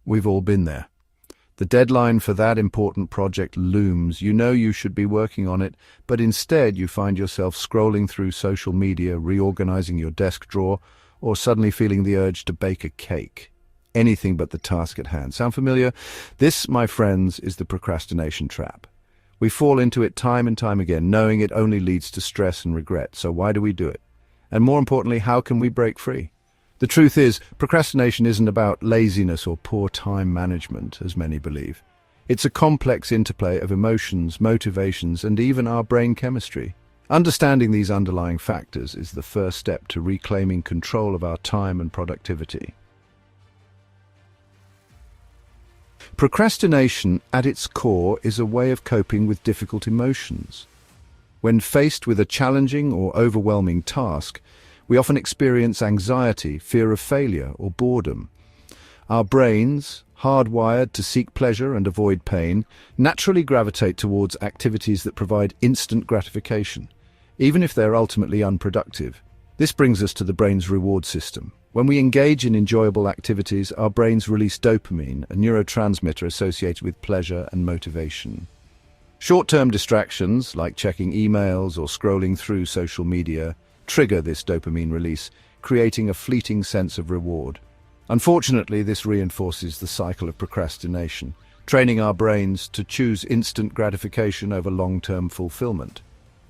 We've all been there. The deadline for that important project looms. You know you should be working on it, but instead you find yourself scrolling through social media, reorganizing your desk drawer, or suddenly feeling the urge to bake a cake. Anything but the task at hand. Sound familiar? This, my friends, is the procrastination trap. We fall into it time and time again, knowing it only leads to stress and regret. So why do we do it? And more importantly, how can we break free? The truth is, procrastination isn't about laziness or poor time management, as many believe. It's a complex interplay of emotions, motivations, and even our brain chemistry. Understanding these underlying factors is the first step to reclaiming control of our time and productivity. Procrastination, at its core, is a way of coping with difficult emotions. When faced with a challenging or overwhelming task, we often experience anxiety, fear of failure, or boredom. Our brains, hardwired to seek pleasure and avoid pain, naturally gravitate towards activities that provide instant gratification, even if they're ultimately unproductive. This brings us to the brain's reward system. When we engage in enjoyable activities, our brains release dopamine, a neurotransmitter associated with pleasure and motivation. Short-term distractions, like checking emails or scrolling through social media, trigger this dopamine release, creating a fleeting sense of reward. Unfortunately, this reinforces the cycle of procrastination, training our brains to choose instant gratification over long-term fulfillment.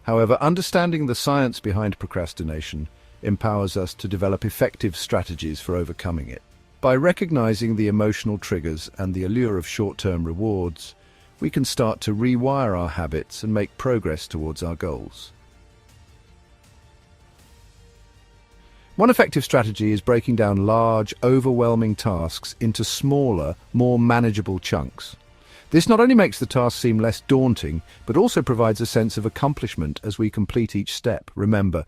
However, understanding the science behind procrastination empowers us to develop effective strategies for overcoming it. By recognizing the emotional triggers and the allure of short-term rewards, we can start to rewire our habits and make progress towards our goals. One effective strategy is breaking down large, overwhelming tasks into smaller, more manageable chunks. This not only makes the task seem less daunting, but also provides a sense of accomplishment as we complete each step. Remember,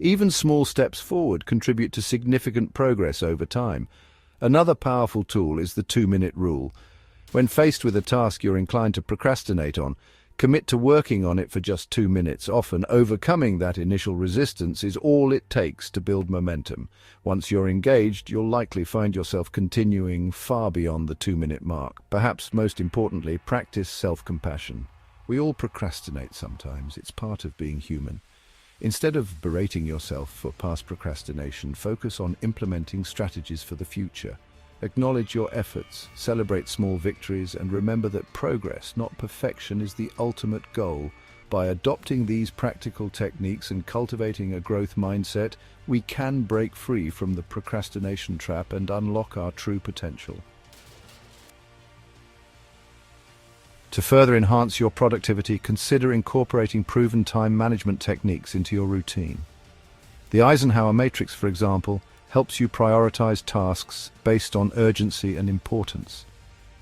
even small steps forward contribute to significant progress over time. Another powerful tool is the 2-minute rule. When faced with a task you're inclined to procrastinate on, commit to working on it for just 2 minutes. Often, overcoming that initial resistance is all it takes to build momentum. Once you're engaged, you'll likely find yourself continuing far beyond the 2-minute mark. Perhaps most importantly, practice self-compassion. We all procrastinate sometimes. It's part of being human. Instead of berating yourself for past procrastination, focus on implementing strategies for the future. Acknowledge your efforts, celebrate small victories, and remember that progress, not perfection, is the ultimate goal. By adopting these practical techniques and cultivating a growth mindset, we can break free from the procrastination trap and unlock our true potential. To further enhance your productivity, consider incorporating proven time management techniques into your routine. The Eisenhower matrix, for example, helps you prioritize tasks based on urgency and importance.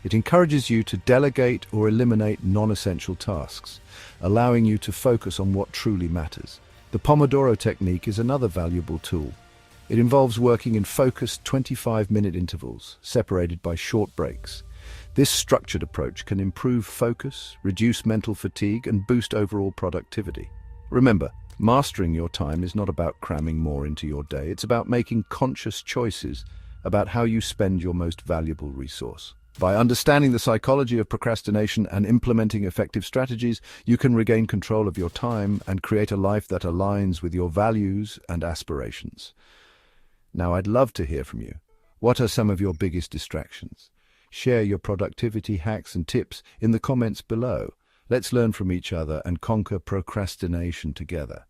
It encourages you to delegate or eliminate non-essential tasks, allowing you to focus on what truly matters. The Pomodoro technique is another valuable tool. It involves working in focused 25-minute intervals, separated by short breaks. This structured approach can improve focus, reduce mental fatigue, and boost overall productivity. Remember, mastering your time is not about cramming more into your day. It's about making conscious choices about how you spend your most valuable resource. By understanding the psychology of procrastination and implementing effective strategies, you can regain control of your time and create a life that aligns with your values and aspirations. Now, I'd love to hear from you. What are some of your biggest distractions? Share your productivity hacks and tips in the comments below. Let's learn from each other and conquer procrastination together.